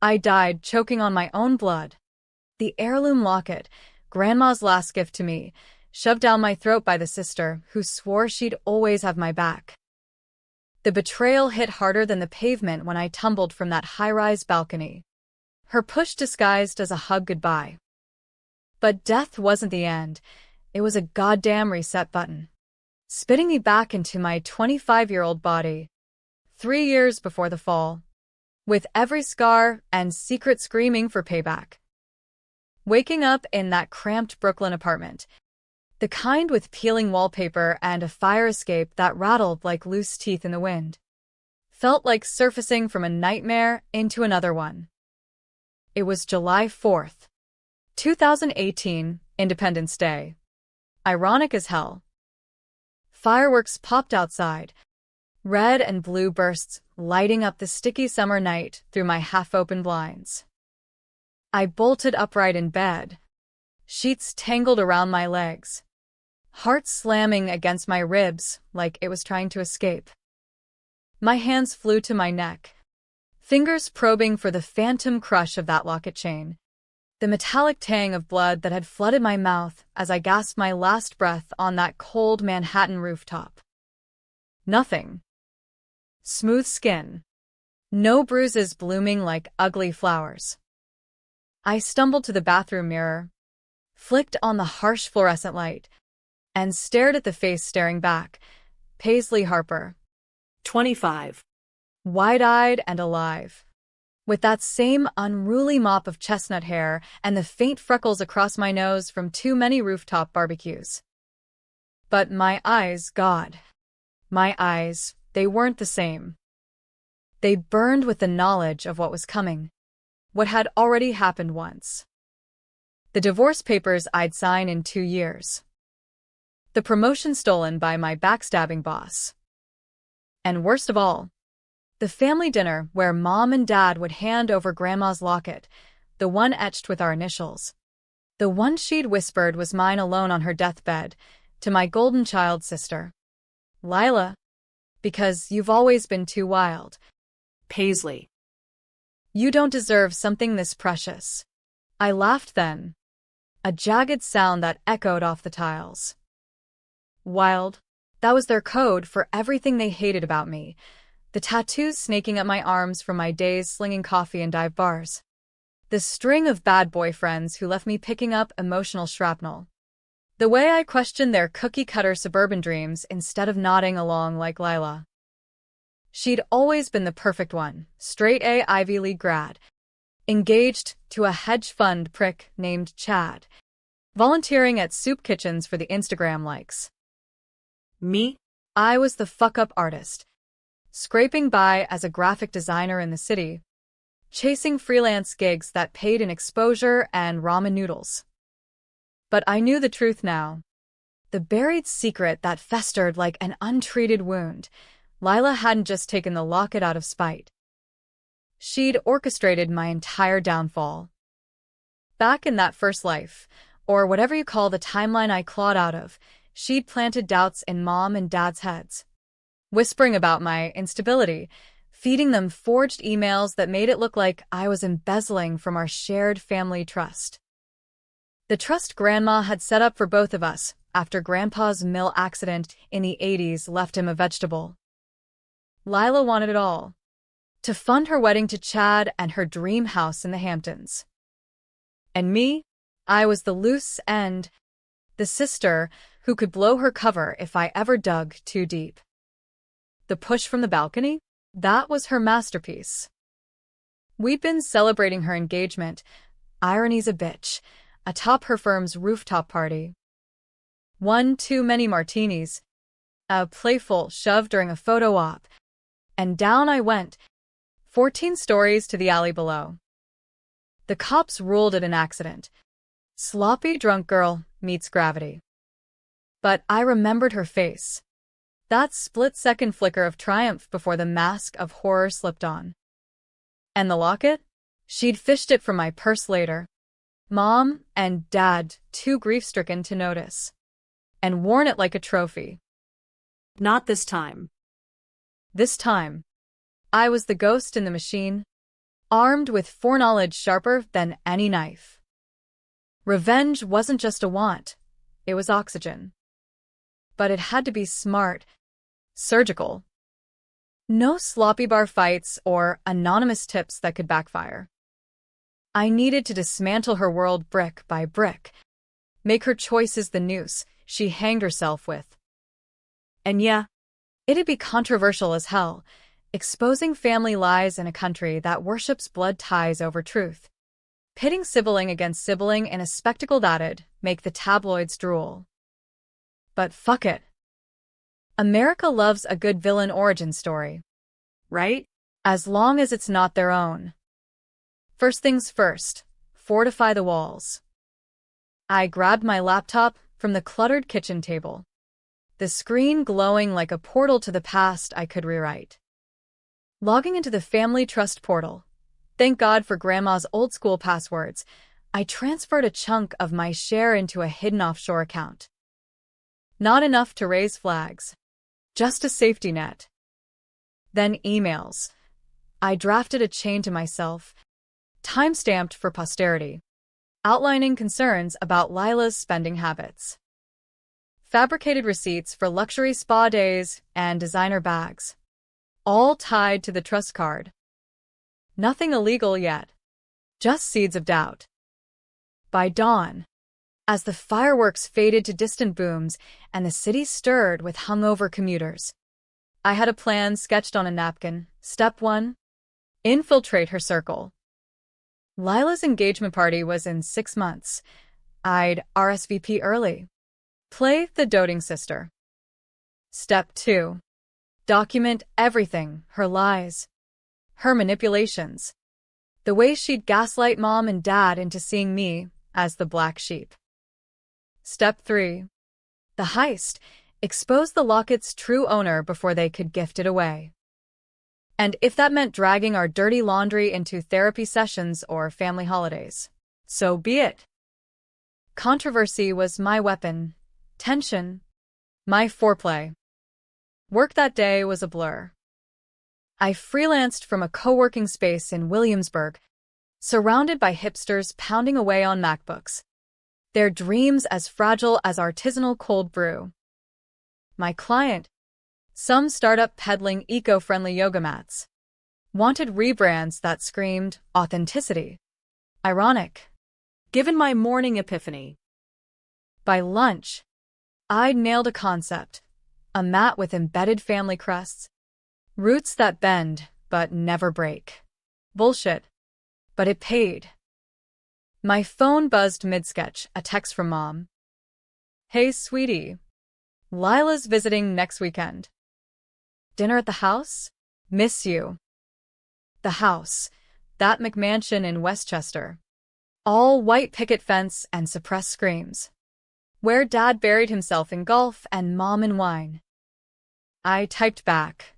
I died choking on my own blood. The heirloom locket, Grandma's last gift to me, shoved down my throat by the sister who swore she'd always have my back. The betrayal hit harder than the pavement when I tumbled from that high-rise balcony. Her push disguised as a hug goodbye. But death wasn't the end. It was a goddamn reset button, spitting me back into my 25-year-old body, 3 years before the fall, with every scar and secret screaming for payback. Waking up in that cramped Brooklyn apartment, the kind with peeling wallpaper and a fire escape that rattled like loose teeth in the wind, felt like surfacing from a nightmare into another one. It was July 4th, 2018, Independence Day. Ironic as hell. Fireworks popped outside, red and blue bursts lighting up the sticky summer night through my half-open blinds. I bolted upright in bed, sheets tangled around my legs, heart slamming against my ribs like it was trying to escape. My hands flew to my neck, fingers probing for the phantom crush of that locket chain, the metallic tang of blood that had flooded my mouth as I gasped my last breath on that cold Manhattan rooftop. Nothing. Smooth skin. No bruises blooming like ugly flowers. I stumbled to the bathroom mirror, flicked on the harsh fluorescent light, and stared at the face staring back. Paisley Harper. 25. Wide-eyed and alive, with that same unruly mop of chestnut hair and the faint freckles across my nose from too many rooftop barbecues. But my eyes, God. My eyes, they weren't the same. They burned with the knowledge of what was coming, what had already happened once. The divorce papers I'd sign in 2 years. The promotion stolen by my backstabbing boss. And worst of all, the family dinner where Mom and Dad would hand over Grandma's locket, the one etched with our initials. The one she'd whispered was mine alone on her deathbed, to my golden child sister. Lila, because you've always been too wild. Paisley. You don't deserve something this precious. I laughed then, a jagged sound that echoed off the tiles. Wild, that was their code for everything they hated about me. The tattoos snaking up my arms from my days slinging coffee in dive bars. The string of bad boyfriends who left me picking up emotional shrapnel. The way I questioned their cookie-cutter suburban dreams instead of nodding along like Lila. She'd always been the perfect one, straight-A Ivy League grad, engaged to a hedge fund prick named Chad, volunteering at soup kitchens for the Instagram likes. Me? I was the fuck-up artist, scraping by as a graphic designer in the city, chasing freelance gigs that paid in exposure and ramen noodles. But I knew the truth now. The buried secret that festered like an untreated wound. Lila hadn't just taken the locket out of spite. She'd orchestrated my entire downfall. Back in that first life, or whatever you call the timeline I clawed out of, she'd planted doubts in Mom and Dad's heads, whispering about my instability, feeding them forged emails that made it look like I was embezzling from our shared family trust. The trust Grandma had set up for both of us after Grandpa's mill accident in the 80s left him a vegetable. Lila wanted it all, to fund her wedding to Chad and her dream house in the Hamptons. And me, I was the loose end, the sister who could blow her cover if I ever dug too deep. The push from the balcony? That was her masterpiece. We'd been celebrating her engagement, irony's a bitch, atop her firm's rooftop party. One too many martinis, a playful shove during a photo op, and down I went, 14 stories to the alley below. The cops ruled it an accident. Sloppy drunk girl meets gravity. But I remembered her face. That split-second flicker of triumph before the mask of horror slipped on. And the locket? She'd fished it from my purse later. Mom and Dad, too grief-stricken to notice. And worn it like a trophy. Not this time. This time, I was the ghost in the machine, armed with foreknowledge sharper than any knife. Revenge wasn't just a want, it was oxygen. But it had to be smart, surgical. No sloppy bar fights or anonymous tips that could backfire. I needed to dismantle her world brick by brick, make her choices the noose she hanged herself with. And yeah, it'd be controversial as hell, exposing family lies in a country that worships blood ties over truth. Pitting sibling against sibling in a spectacle that'd make the tabloids drool. But fuck it. America loves a good villain origin story. Right? As long as it's not their own. First things first, fortify the walls. I grabbed my laptop from the cluttered kitchen table, the screen glowing like a portal to the past I could rewrite. Logging into the family trust portal, thank God for Grandma's old-school passwords, I transferred a chunk of my share into a hidden offshore account. Not enough to raise flags, just a safety net. Then emails. I drafted a chain to myself, time-stamped for posterity, outlining concerns about Lila's spending habits. Fabricated receipts for luxury spa days and designer bags, all tied to the trust card. Nothing illegal yet, just seeds of doubt. By dawn, as the fireworks faded to distant booms and the city stirred with hungover commuters, I had a plan sketched on a napkin. Step 1. Infiltrate her circle. Lila's engagement party was in 6 months. I'd RSVP early. Play the doting sister. Step 2. Document everything, her lies, her manipulations, the way she'd gaslight mom and dad into seeing me as the black sheep. Step 3. The heist. Expose the locket's true owner before they could gift it away. And if that meant dragging our dirty laundry into therapy sessions or family holidays, so be it. Controversy was my weapon, tension, my foreplay. Work that day was a blur. I freelanced from a co-working space in Williamsburg, surrounded by hipsters pounding away on MacBooks, their dreams as fragile as artisanal cold brew. My client, some startup peddling eco-friendly yoga mats, wanted rebrands that screamed authenticity. Ironic, Given my morning epiphany. By lunch, I'd nailed a concept, a mat with embedded family crests, roots that bend but never break. Bullshit, but it paid. My phone buzzed mid-sketch, a text from Mom. Hey, sweetie. Lila's visiting next weekend. Dinner at the house? Miss you. The house, that McMansion in Westchester. All white picket fence and suppressed screams. Where Dad buried himself in golf and Mom in wine. I typed back.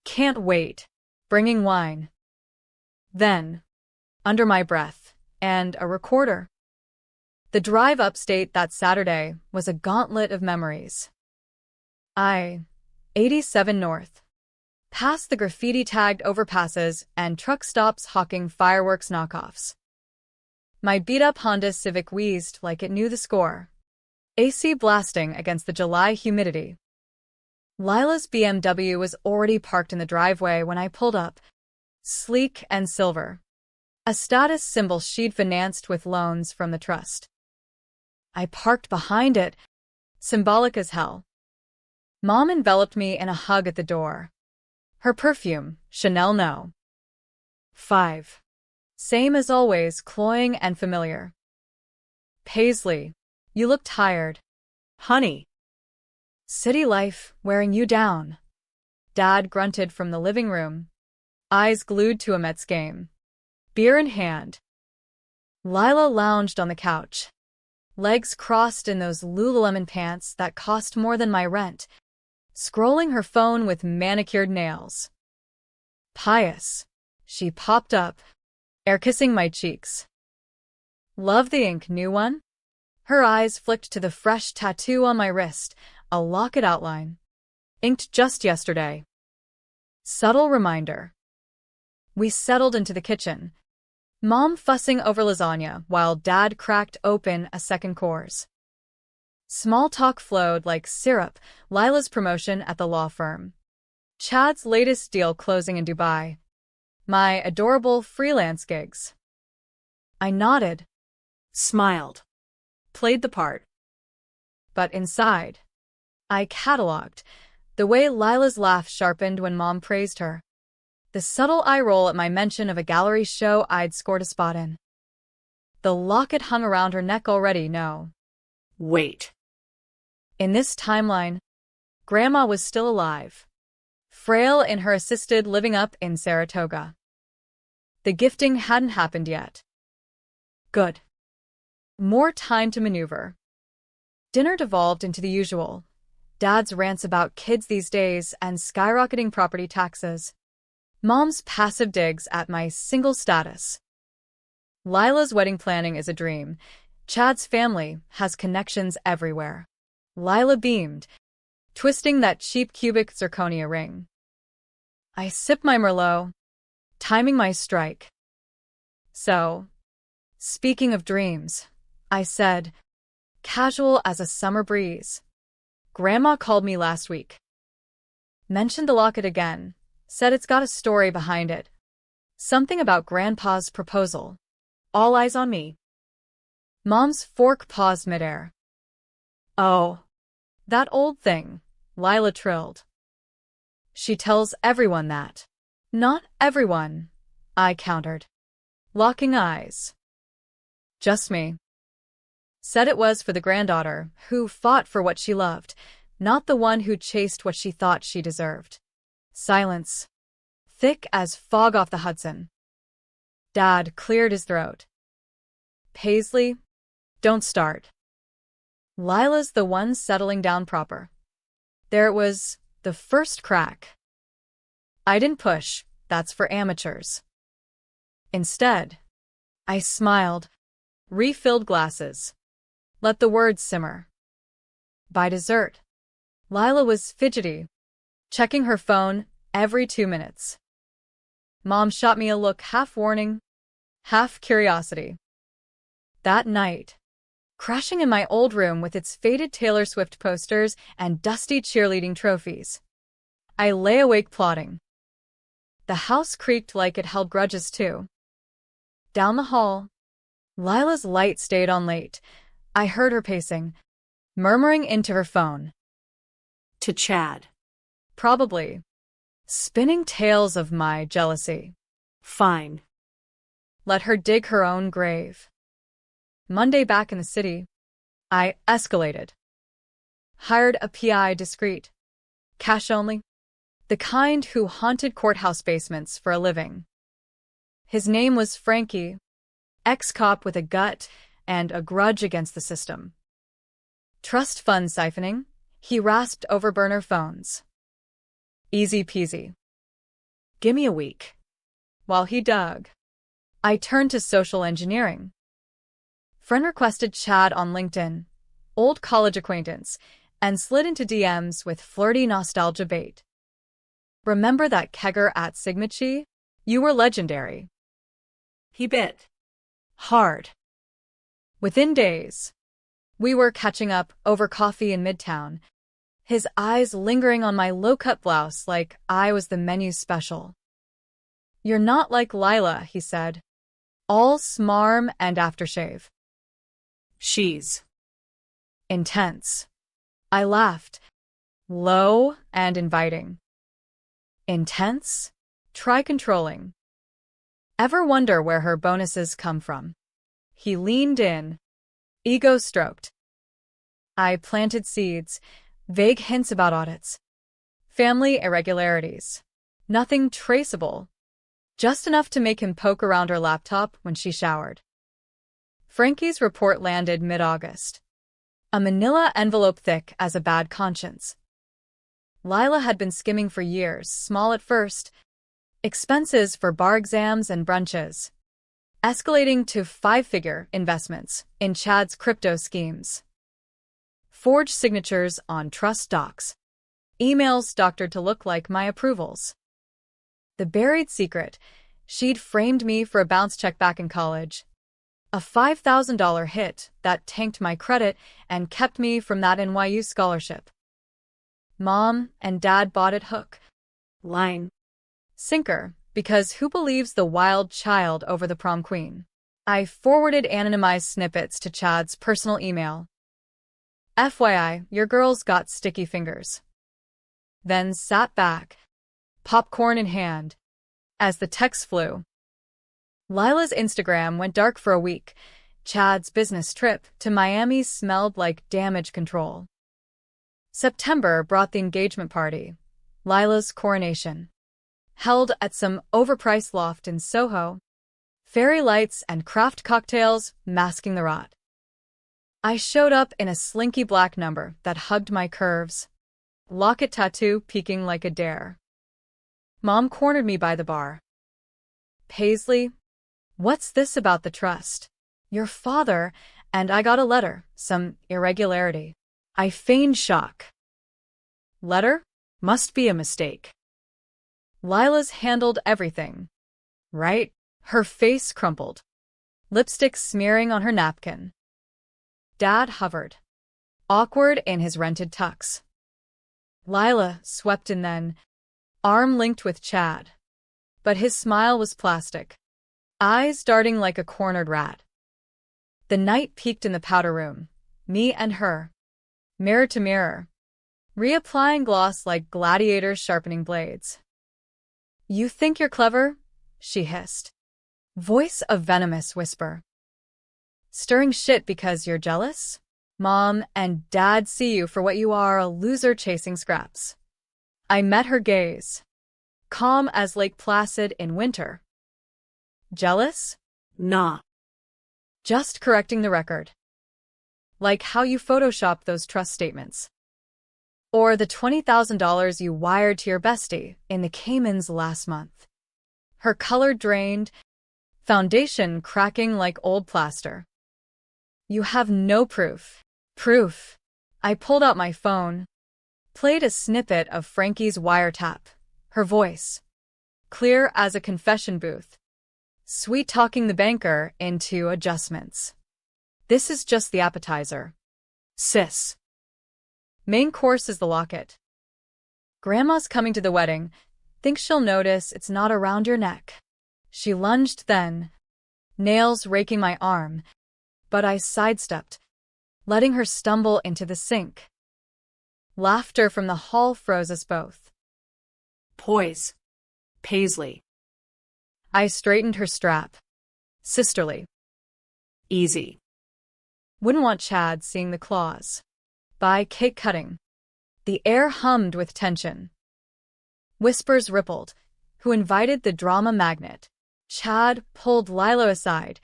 Can't wait. Bringing wine. Then, under my breath, and a recorder. The drive upstate that Saturday was a gauntlet of memories. 87 North. Past the graffiti-tagged overpasses and truck stops hawking fireworks knockoffs. My beat-up Honda Civic wheezed like it knew the score. AC blasting against the July humidity. Lila's BMW was already parked in the driveway when I pulled up, sleek and silver. A status symbol she'd financed with loans from the trust. I parked behind it, symbolic as hell. Mom enveloped me in a hug at the door. Her perfume, Chanel No. 5. Same as always, cloying and familiar. Paisley, you look tired. Honey. City life wearing you down. Dad grunted from the living room, eyes glued to a Mets game. Beer in hand. Lila lounged on the couch, legs crossed in those Lululemon pants that cost more than my rent, scrolling her phone with manicured nails. Pious, she popped up, air-kissing my cheeks. Love the ink, new one? Her eyes flicked to the fresh tattoo on my wrist, a locket outline. Inked just yesterday. Subtle reminder. We settled into the kitchen, Mom fussing over lasagna while Dad cracked open a second course. Small talk flowed like syrup, Lila's promotion at the law firm, Chad's latest deal closing in Dubai, my adorable freelance gigs. I nodded, Smiled. Played the part. but inside, I catalogued the way Lila's laugh sharpened when Mom praised her, the subtle eye roll at my mention of a gallery show I'd scored a spot in, the locket hung around her neck already. No. Wait. In this timeline, Grandma was still alive, frail in her assisted living up in Saratoga. The gifting hadn't happened yet. Good. More time to maneuver. Dinner devolved into the usual. Dad's rants about kids these days and skyrocketing property taxes. Mom's passive digs at my single status. Lila's wedding planning is a dream. Chad's family has connections everywhere. Lila beamed, twisting that cheap cubic zirconia ring. I sipped my Merlot, timing my strike. So, speaking of dreams, I said, casual as a summer breeze. Grandma called me last week. Mentioned the locket again, said it's got a story behind it. Something about Grandpa's proposal. All eyes on me. Mom's fork paused midair. Oh, that old thing, Lila trilled. She tells everyone that. Not everyone, I countered, locking eyes. Just me. Said it was for the granddaughter who fought for what she loved, not the one who chased what she thought she deserved. Silence, thick as fog off the Hudson. Dad cleared his throat. Paisley, don't start. Lila's the one settling down proper. There it was, the first crack. I didn't push, that's for amateurs. Instead, I smiled, refilled glasses, let the words simmer. By dessert, Lila was fidgety, checking her phone every 2 minutes. Mom shot me a look half warning, half curiosity. That night, crashing in my old room with its faded Taylor Swift posters and dusty cheerleading trophies, I lay awake plotting. The house creaked like it held grudges too. Down the hall, Lila's light stayed on late. I heard her pacing, murmuring into her phone. To Chad. Probably. Spinning tales of my jealousy. Fine. Let her dig her own grave. Monday back in the city, I escalated. Hired a PI discreet. Cash only. The kind who haunted courthouse basements for a living. His name was Frankie, ex-cop with a gut and a grudge against the system. Trust fund siphoning, he rasped over burner phones. Easy peasy. Gimme a week. While he dug, I turned to social engineering. Friend requested Chad on LinkedIn, old college acquaintance, and slid into DMs with flirty nostalgia bait. Remember that kegger at Sigma Chi? You were legendary. He bit. Hard. Within days, we were catching up over coffee in Midtown, his eyes lingering on my low-cut blouse like I was the menu special. You're not like Lila, he said. All smarm and aftershave. She's intense. I laughed. Low and inviting. Intense? Try controlling. Ever wonder where her bonuses come from? He leaned in, ego stroked. I planted seeds, vague hints about audits. Family irregularities. Nothing traceable. Just enough to make him poke around her laptop when she showered. Frankie's report landed mid-August. A manila envelope thick as a bad conscience. Lila had been skimming for years, small at first. Expenses for bar exams and brunches. Escalating to 5-figure investments in Chad's crypto schemes. Forged signatures on trust docs. Emails doctored to look like my approvals. The buried secret, She'd framed me for a bounce check back in college. A $5,000 hit that tanked my credit and kept me from that NYU scholarship. Mom and Dad bought it hook, line, sinker, because who believes the wild child over the prom queen? I forwarded anonymized snippets to Chad's personal email. FYI, your girl's got sticky fingers. Then sat back, popcorn in hand, as the text flew. Lila's Instagram went dark for a week. Chad's business trip to Miami smelled like damage control. September brought the engagement party, Lila's coronation. Held at some overpriced loft in Soho. Fairy lights and craft cocktails masking the rot. I showed up in a slinky black number that hugged my curves. Locket tattoo peeking like a dare. Mom cornered me by the bar. Paisley, what's this about the trust? Your father, and I got a letter, some irregularity. I feigned shock. Letter? Must be a mistake. Lila's handled everything. Right? Her face crumpled. Lipstick smearing on her napkin. Dad hovered. Awkward in his rented tux. Lila swept in then, arm linked with Chad. But his smile was plastic. Eyes darting like a cornered rat. The night peaked in the powder room. Me and her. Mirror to mirror. Reapplying gloss like gladiators sharpening blades. You think you're clever? She hissed. Voice a venomous whisper. Stirring shit because you're jealous? Mom and Dad see you for what you are, a loser chasing scraps. I met her gaze. Calm as Lake Placid in winter. Jealous? nah. Just correcting the record. Like how you photoshopped those trust statements. Or the $20,000 you wired to your bestie in the Caymans last month. Her color drained, foundation cracking like old plaster. You have no proof. Proof. I pulled out my phone, played a snippet of Frankie's wiretap. Her voice, clear as a confession booth, sweet-talking the banker into adjustments. This is just the appetizer. Sis. Main course is the locket. Grandma's coming to the wedding. Think she'll notice it's not around your neck. She lunged then, nails raking my arm, but I sidestepped, letting her stumble into the sink. Laughter from the hall froze us both. Poise. Paisley. I straightened her strap. Sisterly. Easy. Wouldn't want Chad seeing the claws. By cake cutting. The air hummed with tension. Whispers rippled. Who invited the drama magnet? Chad pulled Lila aside.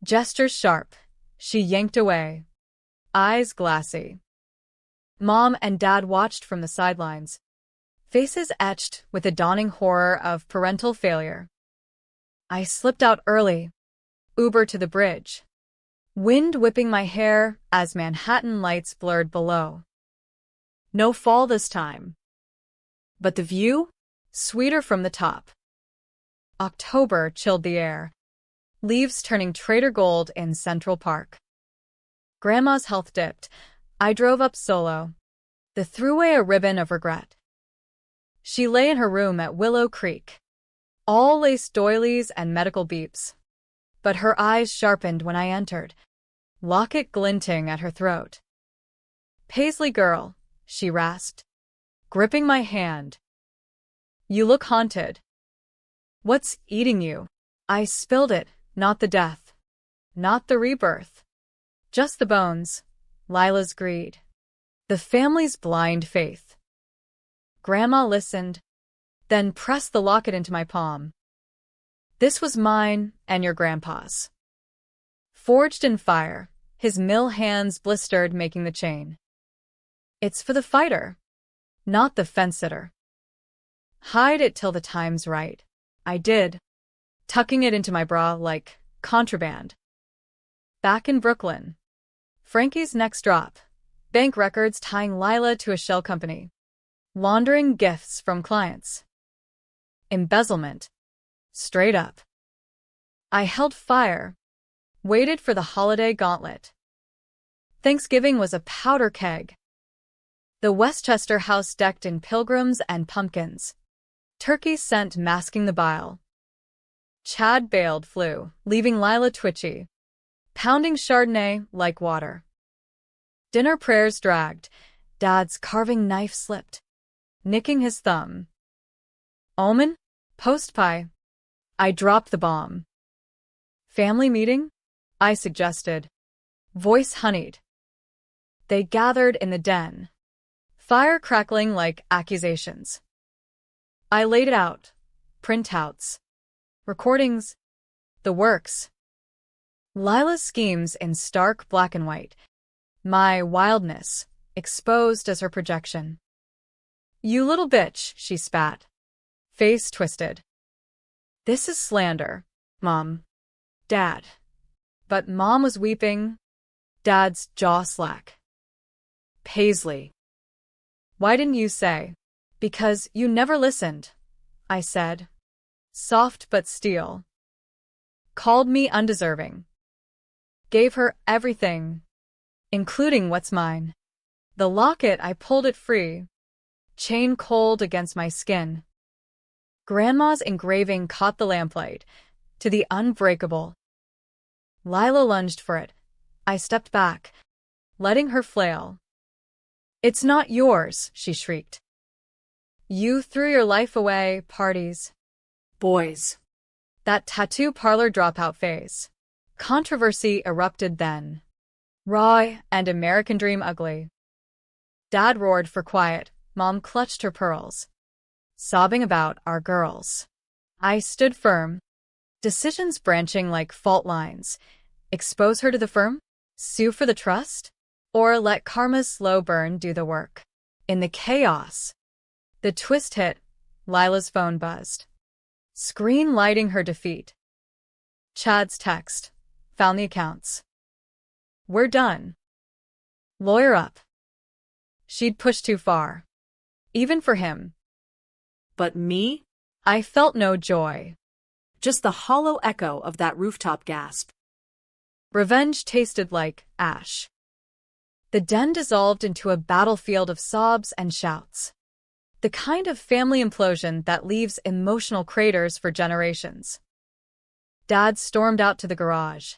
Gestures sharp. She yanked away. Eyes glassy. Mom and Dad watched from the sidelines. Faces etched with the dawning horror of parental failure. I slipped out early. Uber to the bridge. Wind whipping my hair as Manhattan lights blurred below. No fall this time. But the view? Sweeter from the top. October chilled the air. Leaves turning Trader Gold in Central Park. Grandma's health dipped. I drove up solo. The throughway a ribbon of regret. She lay in her room at Willow Creek. All lace doilies and medical beeps. But her eyes sharpened when I entered. Locket glinting at her throat. Paisley girl, she rasped, gripping my hand. You look haunted. What's eating you? I spilled it, not the death. Not the rebirth. Just the bones. Lila's greed. The family's blind faith. Grandma listened, then pressed the locket into my palm. This was mine and your grandpa's. Forged in fire, his mill hands blistered making the chain. It's for the fighter, not the fence-sitter. Hide it till the time's right. I did, tucking it into my bra like contraband. Back in Brooklyn. Frankie's next drop. Bank records tying Lila to a shell company. Laundering gifts from clients. Embezzlement. Straight up. I held fire, waited for the holiday gauntlet. Thanksgiving was a powder keg. The Westchester house decked in pilgrims and pumpkins. Turkey scent masking the bile. Chad bailed flew, leaving Lila twitchy, pounding Chardonnay like water. Dinner prayers dragged. Dad's carving knife slipped, nicking his thumb. Omen? Post pie. I dropped the bomb. Family meeting? I suggested. Voice honeyed. They gathered in the den, fire crackling like accusations. I laid it out. Printouts. Recordings. The works. Lila's schemes in stark black and white. My wildness, exposed as her projection. You little bitch, she spat. Face twisted. This is slander, Mom. Dad. But Mom was weeping. Dad's jaw slack. Paisley. Why didn't you say? Because you never listened, I said. Soft but steel. Called me undeserving. Gave her everything, including what's mine. The locket, I pulled it free. Chain cold against my skin. Grandma's engraving caught the lamplight, to the unbreakable. Lila lunged for it. I stepped back, letting her flail. It's not yours, she shrieked. You threw your life away, parties. Boys. That tattoo parlor dropout phase. Controversy erupted then. Raw and American dream ugly. Dad roared for quiet. Mom clutched her pearls, sobbing about our girls. I stood firm. Decisions branching like fault lines. Expose her to the firm? Sue for the trust? Or let karma's slow burn do the work? In the chaos, the twist hit. Lila's phone buzzed, screen lighting her defeat. Chad's text. Found the accounts. We're done. Lawyer up. She'd pushed too far. Even for him. But me? I felt no joy. Just the hollow echo of that rooftop gasp. Revenge tasted like ash. The den dissolved into a battlefield of sobs and shouts. The kind of family implosion that leaves emotional craters for generations. Dad stormed out to the garage,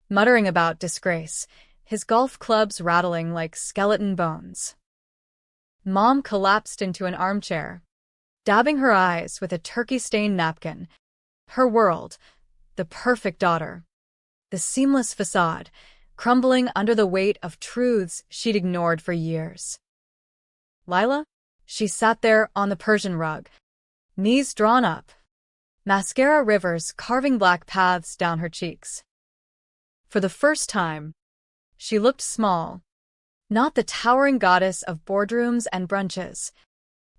muttering about disgrace, his golf clubs rattling like skeleton bones. Mom collapsed into an armchair, dabbing her eyes with a turkey-stained napkin. Her world, the perfect daughter, the seamless facade, crumbling under the weight of truths she'd ignored for years. Lila? She sat there on the Persian rug, knees drawn up, mascara rivers carving black paths down her cheeks. For the first time, she looked small, not the towering goddess of boardrooms and brunches,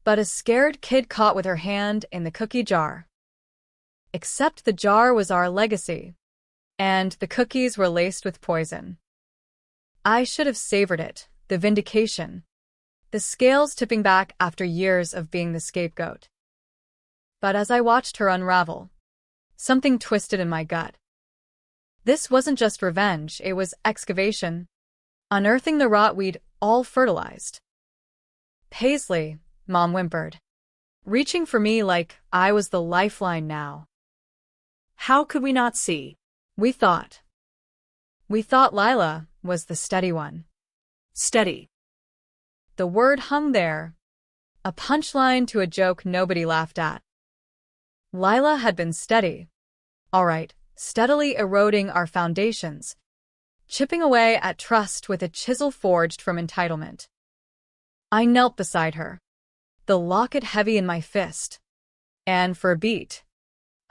but a scared kid caught with her hand in the cookie jar. Except the jar was our legacy, and the cookies were laced with poison. I should have savored it, the vindication, the scales tipping back after years of being the scapegoat. But as I watched her unravel, something twisted in my gut. This wasn't just revenge, it was excavation, unearthing the rot we'd all fertilized. Paisley, Mom whimpered, reaching for me like I was the lifeline now. How could we not see? We thought Lila was the steady one. Steady. The word hung there, a punchline to a joke nobody laughed at. Lila had been steady. All right, steadily eroding our foundations, chipping away at trust with a chisel forged from entitlement. I knelt beside her, the locket heavy in my fist, and for a beat,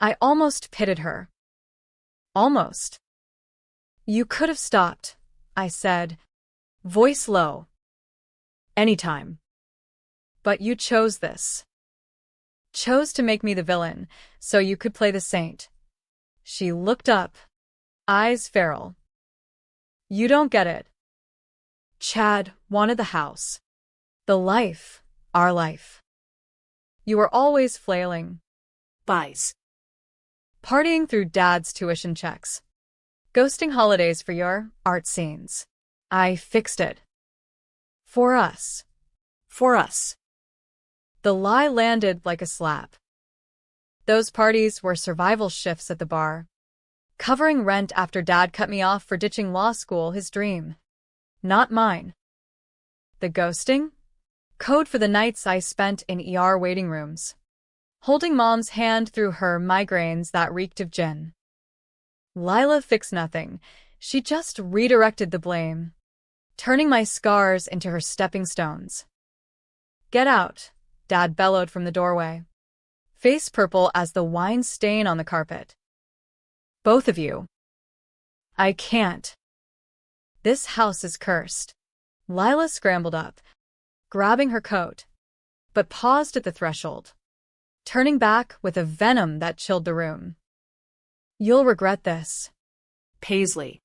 I almost pitied her. Almost. You could have stopped, I said, voice low. Anytime. But you chose this. Chose to make me the villain, so you could play the saint. She looked up, eyes feral. You don't get it. Chad wanted the house. The life, our life. You were always flailing. Buys. Partying through Dad's tuition checks. Ghosting holidays for your art scenes. I fixed it. For us. For us. The lie landed like a slap. Those parties were survival shifts at the bar. Covering rent after Dad cut me off for ditching law school, his dream. Not mine. The ghosting? Code for the nights I spent in ER waiting rooms. Holding Mom's hand through her migraines that reeked of gin. Lila fixed nothing. She just redirected the blame, turning my scars into her stepping stones. Get out, Dad bellowed from the doorway, face purple as the wine stain on the carpet. Both of you. I can't. This house is cursed. Lila scrambled up, grabbing her coat, but paused at the threshold, turning back with a venom that chilled the room. You'll regret this. Paisley.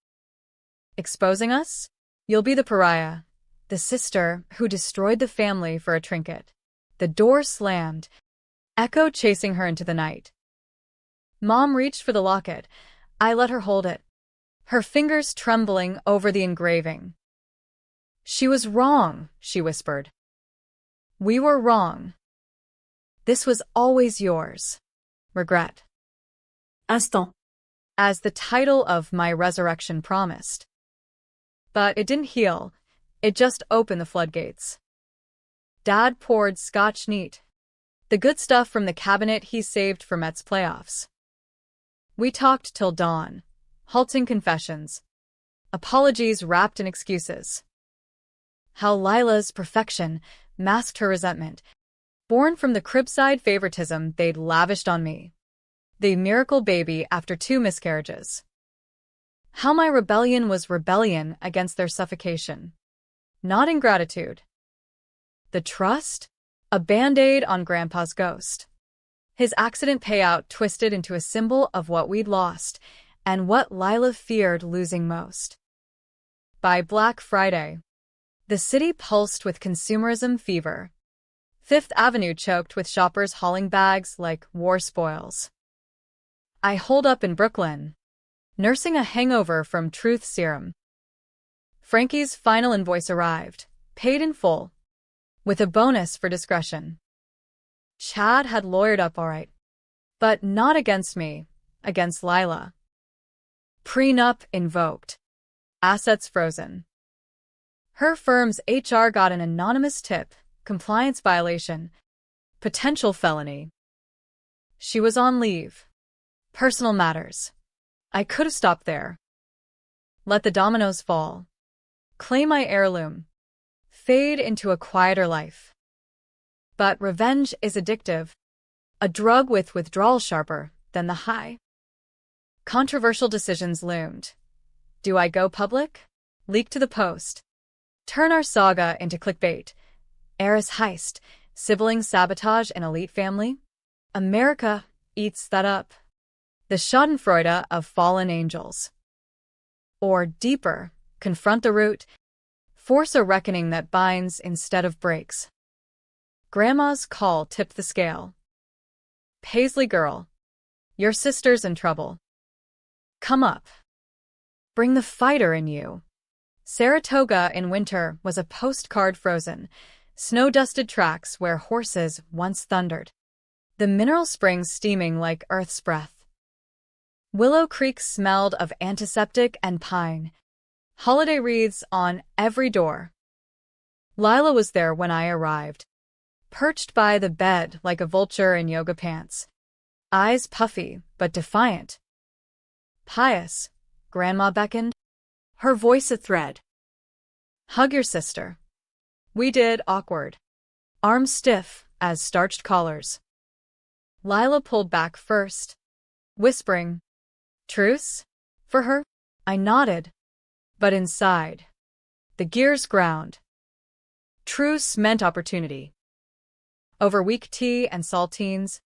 Exposing us? You'll be the pariah, the sister who destroyed the family for a trinket. The door slammed, Echo chasing her into the night. Mom reached for the locket. I let her hold it, her fingers trembling over the engraving. She was wrong, she whispered. We were wrong. This was always yours. Regret. Instant. As the title of my resurrection promised. But it didn't heal. It just opened the floodgates. Dad poured Scotch neat, the good stuff from the cabinet he saved for Mets playoffs. We talked till dawn, halting confessions, apologies wrapped in excuses. How Lila's perfection masked her resentment, born from the cribside favoritism they'd lavished on me. The miracle baby after 2 miscarriages. How my rebellion was rebellion against their suffocation, not ingratitude. The trust? A band-aid on Grandpa's ghost. His accident payout twisted into a symbol of what we'd lost, and what Lila feared losing most. By Black Friday, the city pulsed with consumerism fever. Fifth Avenue choked with shoppers hauling bags like war spoils. I holed up in Brooklyn, nursing a hangover from truth serum. Frankie's final invoice arrived, paid in full, with a bonus for discretion. Chad had lawyered up all right, but not against me, against Lila. Prenup invoked. Assets frozen. Her firm's HR got an anonymous tip, compliance violation, potential felony. She was on leave. Personal matters. I could have stopped there. Let the dominoes fall. Claim my heirloom. Fade into a quieter life. But revenge is addictive. A drug with withdrawal sharper than the high. Controversial decisions loomed. Do I go public? Leak to the Post. Turn our saga into clickbait. Heiress heist. Sibling sabotage an elite family? America eats that up. The schadenfreude of fallen angels. Or deeper, confront the root. Force a reckoning that binds instead of breaks. Grandma's call tipped the scale. Paisley girl, your sister's in trouble. Come up. Bring the fighter in you. Saratoga in winter was a postcard frozen, snow-dusted tracks where horses once thundered. The mineral springs steaming like Earth's breath. Willow Creek smelled of antiseptic and pine. Holiday wreaths on every door. Lila was there when I arrived, perched by the bed like a vulture in yoga pants, eyes puffy but defiant. Pious, Grandma beckoned, her voice a thread. Hug your sister. We did, awkward, arms stiff as starched collars. Lila pulled back first, whispering, truce? For her? I nodded. But inside, the gears ground. Truce meant opportunity. Over weak tea and saltines,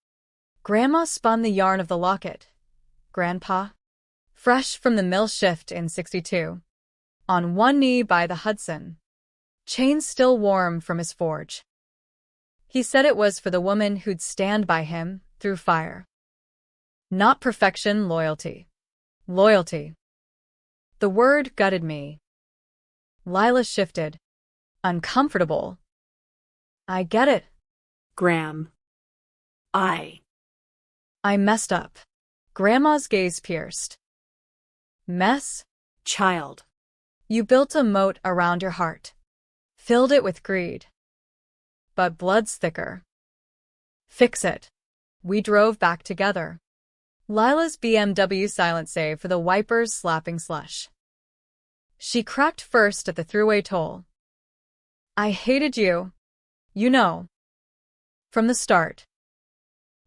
Grandma spun the yarn of the locket. Grandpa, fresh from the mill shift in '62, on one knee by the Hudson, chains still warm from his forge. He said it was for the woman who'd stand by him through fire. Not perfection, loyalty. Loyalty. The word gutted me. Lila shifted. Uncomfortable. I get it. Graham. I messed up. Grandma's gaze pierced. Mess? Child. You built a moat around your heart. Filled it with greed. But blood's thicker. Fix it. We drove back together. Lila's BMW silent save for the wipers slapping slush. She cracked first at the thruway toll. I hated you. You know. From the start.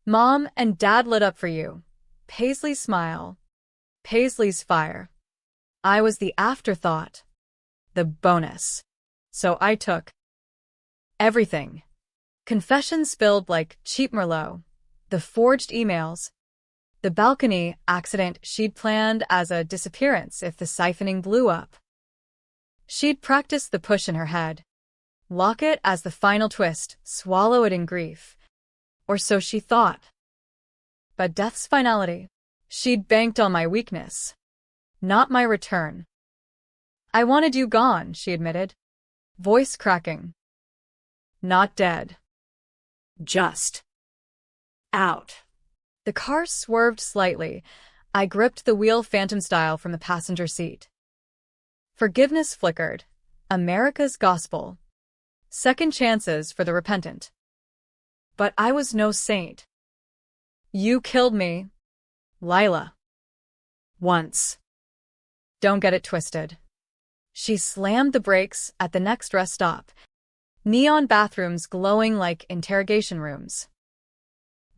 Mom and Dad lit up for you. Paisley's smile. Paisley's fire. I was the afterthought. The bonus. So I took everything. Confessions spilled like cheap Merlot. The forged emails. The balcony accident she'd planned as a disappearance if the siphoning blew up. She'd practiced the push in her head. Lock it as the final twist, swallow it in grief. Or so she thought. But death's finality. She'd banked on my weakness. Not my return. I wanted you gone, she admitted. Voice cracking. Not dead. Just out. The car swerved slightly. I gripped the wheel phantom style from the passenger seat. Forgiveness flickered. America's gospel. Second chances for the repentant. But I was no saint. You killed me, Lila. Once. Don't get it twisted. She slammed the brakes at the next rest stop. Neon bathrooms glowing like interrogation rooms.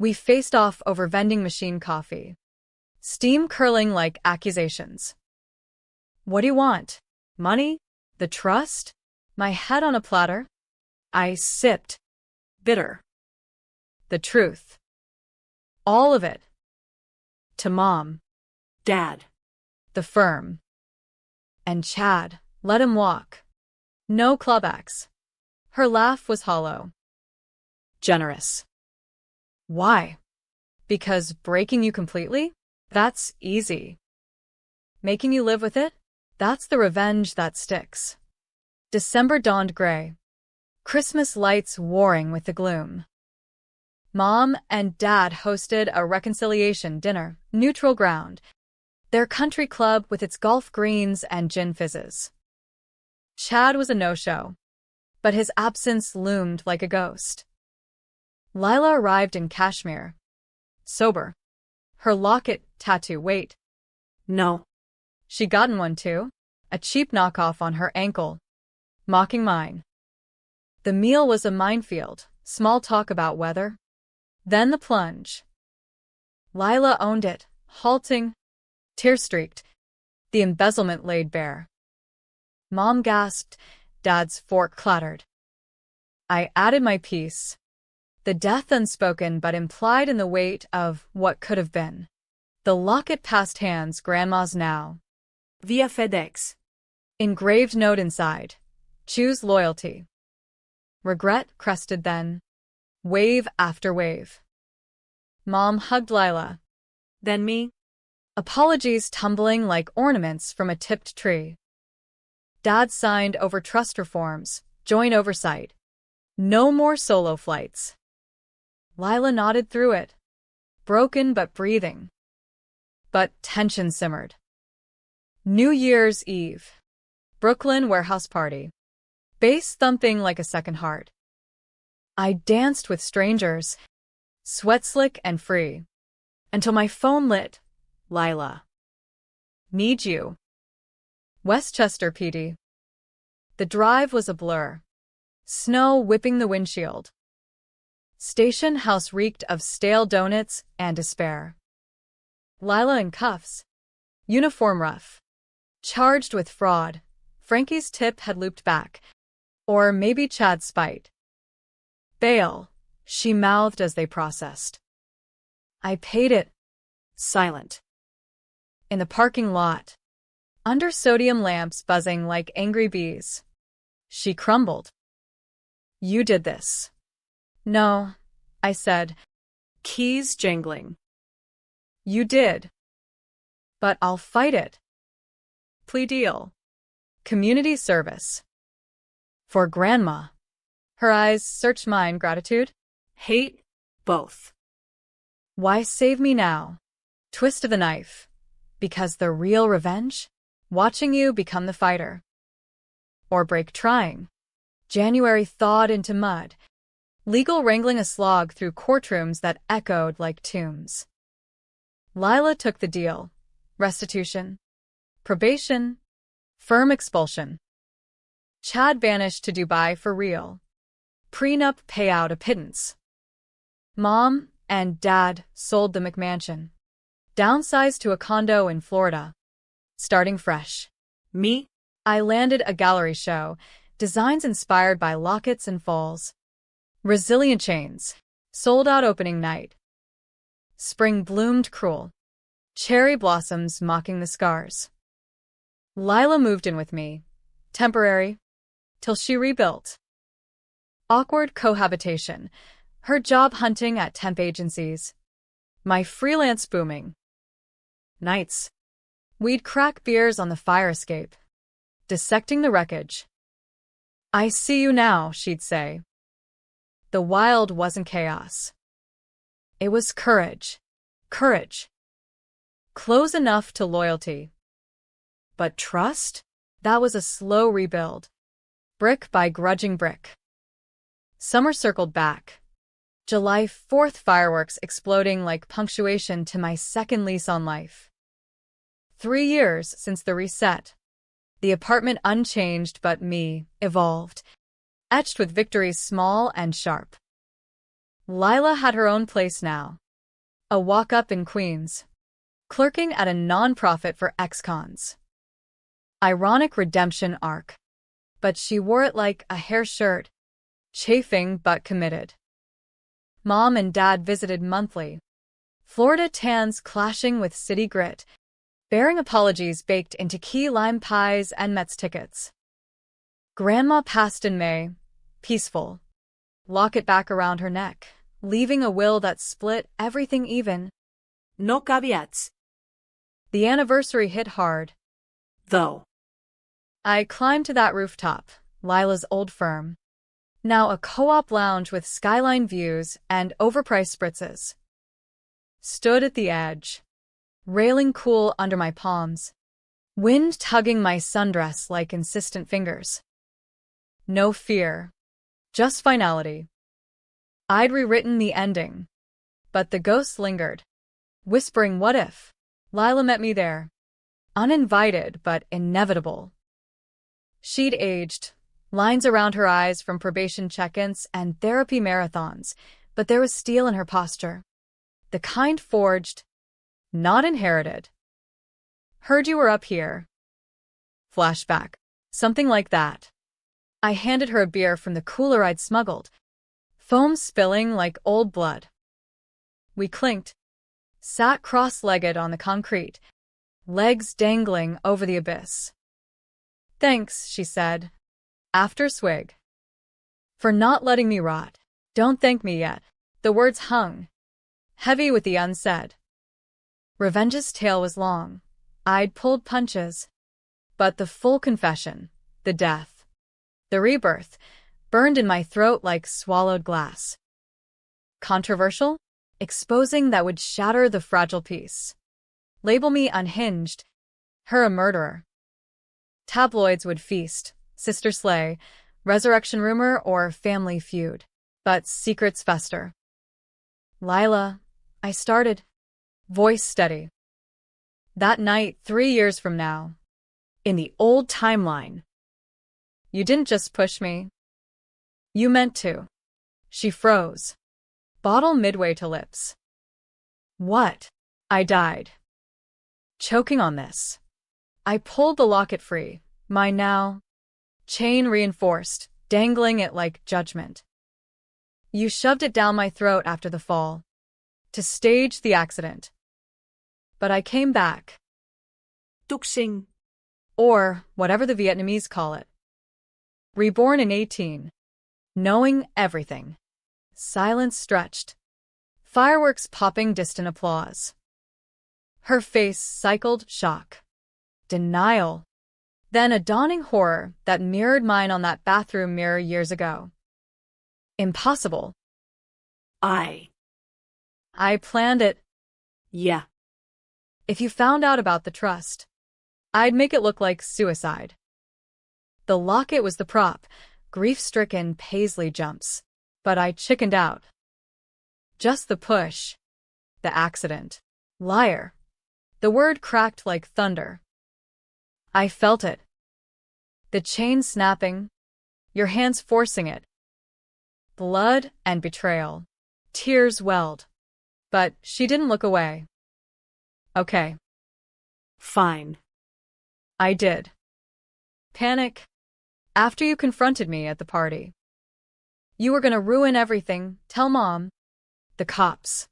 We faced off over vending machine coffee. Steam curling like accusations. What do you want? Money? The trust? My head on a platter? I sipped. Bitter. The truth. All of it. To Mom. Dad. The firm. And Chad. Let him walk. No clawbacks. Her laugh was hollow. Generous. Why? Because breaking you completely? That's easy. Making you live with it? That's the revenge that sticks. December dawned gray. Christmas lights warring with the gloom. Mom and Dad hosted a reconciliation dinner, neutral ground. Their country club with its golf greens and gin fizzes. Chad was a no-show, but his absence loomed like a ghost. Lila arrived in Kashmir. Sober. Her locket tattoo. Wait. No. She'd gotten one too. A cheap knockoff on her ankle. Mocking mine. The meal was a minefield. Small talk about weather. Then the plunge. Lila owned it, halting, tear-streaked. The embezzlement laid bare. Mom gasped. Dad's fork clattered. I added my piece. The death unspoken but implied in the weight of what could have been. The locket passed hands. Grandma's now. Via FedEx. Engraved note inside. Choose loyalty. Regret crested then. Wave after wave. Mom hugged Lila. Then me. Apologies tumbling like ornaments from a tipped tree. Dad signed over trust reforms, joint oversight. No more solo flights. Lila nodded through it. Broken but breathing. But tension simmered. New Year's Eve. Brooklyn warehouse party. Bass thumping like a second heart. I danced with strangers, sweat slick and free, until my phone lit. Lila. Need you. Westchester PD. The drive was a blur. Snow whipping the windshield. Station house reeked of stale donuts and despair. Lila in cuffs. Uniform rough. Charged with fraud. Frankie's tip had looped back. Or maybe Chad's spite. Bail, she mouthed as they processed. I paid it. Silent. In the parking lot. Under sodium lamps buzzing like angry bees. She crumbled. You did this. No, I said. Keys jangling. You did. But I'll fight it. Plea deal. Community service. For Grandma. Her eyes searched mine. Gratitude? Hate? Both. Why save me now? Twist of the knife. Because the real revenge? Watching you become the fighter. Or break trying. January thawed into mud. Legal wrangling a slog through courtrooms that echoed like tombs. Lila took the deal. Restitution. Probation. Firm expulsion. Chad vanished to Dubai for real. Prenup payout a pittance. Mom and Dad sold the McMansion. Downsized to a condo in Florida. Starting fresh. Me? I landed a gallery show, designs inspired by lockets and falls. Resilient chains. Sold out opening night. Spring bloomed cruel. Cherry blossoms mocking the scars. Lila moved in with me. Temporary. Till she rebuilt. Awkward cohabitation. Her job hunting at temp agencies. My freelance booming. Nights. We'd crack beers on the fire escape. Dissecting the wreckage. I see you now, she'd say. The wild wasn't chaos. It was courage. Courage. Close enough to loyalty. But trust? That was a slow rebuild. Brick by grudging brick. Summer circled back. July 4th fireworks exploding like punctuation to my second lease on life. 3 years since the reset. The apartment unchanged but me, evolved. Etched with victories small and sharp. Lila had her own place now. A walk-up in Queens. Clerking at a non-profit for ex-cons. Ironic redemption arc. But she wore it like a hair shirt. Chafing but committed. Mom and Dad visited monthly. Florida tans clashing with city grit. Bearing apologies baked into key lime pies and Mets tickets. Grandma passed in May. Peaceful. Locket back around her neck, leaving a will that split everything even. No caveats. The anniversary hit hard. Though. I climbed to that rooftop, Lila's old firm. Now a co-op lounge with skyline views and overpriced spritzes. Stood at the edge. Railing cool under my palms. Wind tugging my sundress like insistent fingers. No fear. Just finality. I'd rewritten the ending. But the ghost lingered. Whispering what if. Lila met me there. Uninvited but inevitable. She'd aged. Lines around her eyes from probation check-ins and therapy marathons, but there was steel in her posture. The kind forged, not inherited. Heard you were up here. Flashback. Something like that. I handed her a beer from the cooler I'd smuggled. Foam spilling like old blood. We clinked. Sat cross-legged on the concrete. Legs dangling over the abyss. Thanks, she said. After swig. For not letting me rot. Don't thank me yet. The words hung. Heavy with the unsaid. Revenge's tale was long. I'd pulled punches. But the full confession, the death, the rebirth, burned in my throat like swallowed glass. Controversial? Exposing that would shatter the fragile peace. Label me unhinged. Her a murderer. Tabloids would feast. Sister slay, resurrection rumor, or family feud. But secrets fester. Lila, I started. Voice steady. That night, 3 years from now. In the old timeline. You didn't just push me. You meant to. She froze. Bottle midway to lips. What? I died. Choking on this. I pulled the locket free. Mine now. Chain reinforced, dangling it like judgment. You shoved it down my throat after the fall. To stage the accident. But I came back. Tuksing. Or whatever the Vietnamese call it. Reborn in 18. Knowing everything. Silence stretched. Fireworks popping, distant applause. Her face cycled shock, denial, then a dawning horror that mirrored mine on that bathroom mirror years ago. Impossible. I. I planned it. Yeah. If you found out about the trust, I'd make it look like suicide. The locket was the prop, grief-stricken Paisley jumps. But I chickened out. Just the push. The accident. Liar. The word cracked like thunder. I felt it. The chain snapping, your hands forcing it. Blood and betrayal. Tears welled. But she didn't look away. Okay. Fine. I did. Panic. After you confronted me at the party. You were gonna ruin everything, tell Mom. The cops.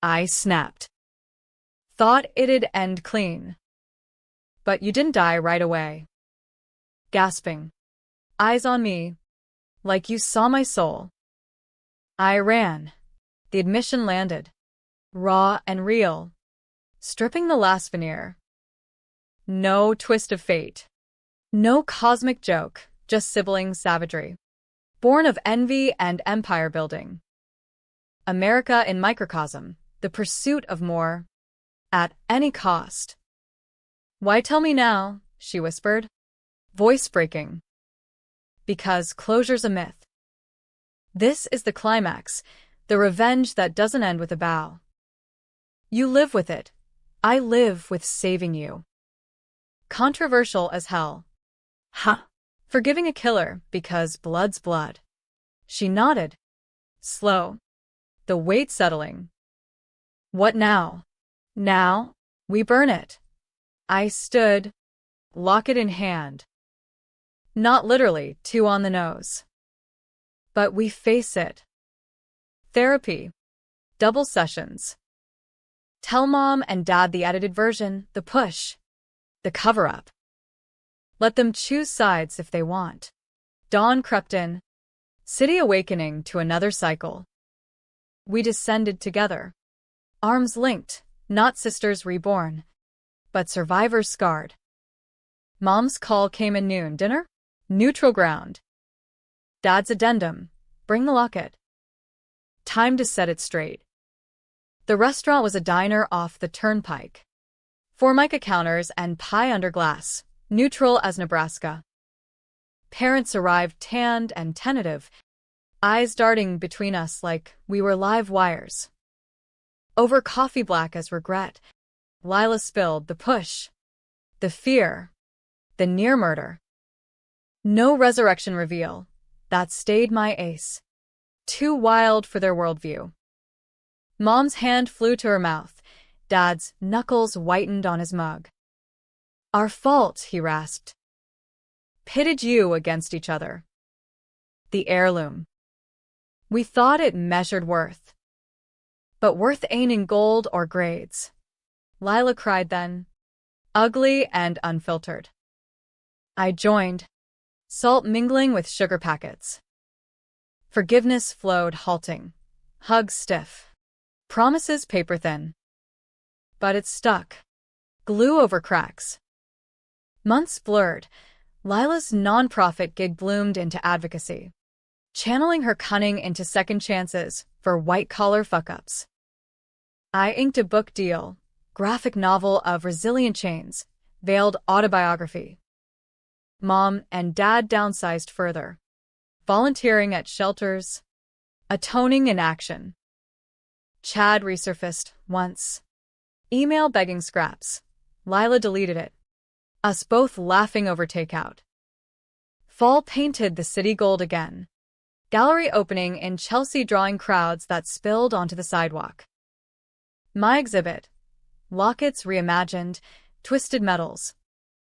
I snapped. Thought it'd end clean. But you didn't die right away. Gasping. Eyes on me. Like you saw my soul. I ran. The admission landed. Raw and real. Stripping the last veneer. No twist of fate. No cosmic joke, just sibling savagery. Born of envy and empire building. America in microcosm, the pursuit of more. At any cost. Why tell me now, she whispered. Voice breaking. Because closure's a myth. This is the climax, the revenge that doesn't end with a bow. You live with it. I live with saving you. Controversial as hell. Huh. Forgiving a killer because blood's blood. She nodded. Slow. The weight settling. What now? Now, we burn it. I stood, locket in hand. Not literally, two on the nose. But we face it. Therapy. Double sessions. Tell Mom and Dad the edited version, the push. The cover-up. Let them choose sides if they want. Dawn crept in. City awakening to another cycle. We descended together. Arms linked, not sisters reborn, but survivors scarred. Mom's call came at noon. Dinner? Neutral ground. Dad's addendum. Bring the locket. Time to set it straight. The restaurant was a diner off the turnpike. Formica counters and pie under glass, neutral as Nebraska. Parents arrived tanned and tentative, eyes darting between us like we were live wires. Over coffee black as regret, Lila spilled the push, the fear, the near murder. No resurrection reveal. That stayed my ace. Too wild for their worldview. Mom's hand flew to her mouth. Dad's knuckles whitened on his mug. Our fault, he rasped. Pitted you against each other. The heirloom. We thought it measured worth. But worth ain't in gold or grades. Lila cried then, ugly and unfiltered. I joined, salt mingling with sugar packets. Forgiveness flowed halting, hugs stiff, promises paper thin. But it stuck, glue over cracks. Months blurred, Lila's nonprofit gig bloomed into advocacy, channeling her cunning into second chances for white-collar fuck-ups. I inked a book deal, graphic novel of resilient chains, veiled autobiography. Mom and Dad downsized further, volunteering at shelters, atoning in action. Chad resurfaced once. Email begging scraps. Lila deleted it. Us both laughing over takeout. Fall painted the city gold again. Gallery opening in Chelsea drawing crowds that spilled onto the sidewalk. My exhibit. Lockets reimagined, twisted metals.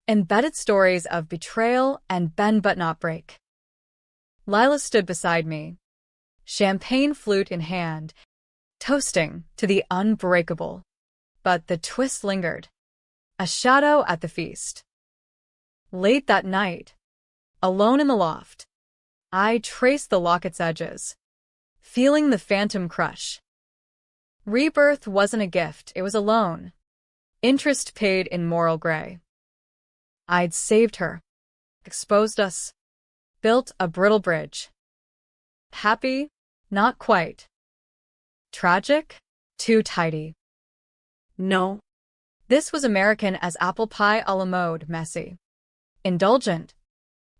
Embedded stories of betrayal and bend but not break. Lila stood beside me, champagne flute in hand, toasting to the unbreakable. But the twist lingered. A shadow at the feast. Late that night, alone in the loft, I traced the locket's edges, feeling the phantom crush. Rebirth wasn't a gift, it was a loan. Interest paid in moral gray. I'd saved her, exposed us, built a brittle bridge. Happy? Not quite. Tragic? Too tidy. No. This was American as apple pie a la mode, messy. Indulgent.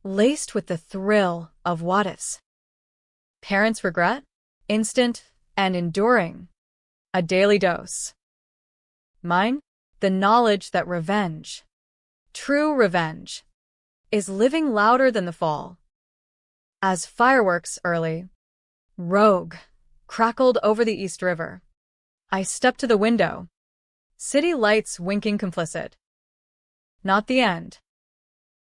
Laced with the thrill of what-ifs. Parents' regret? Instant and enduring. A daily dose. Mine? The knowledge that revenge, true revenge, is living louder than the fall. As fireworks early, rogue, crackled over the East River, I stepped to the window, city lights winking complicit. Not the end.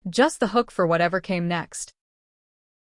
Just the hook for whatever came next.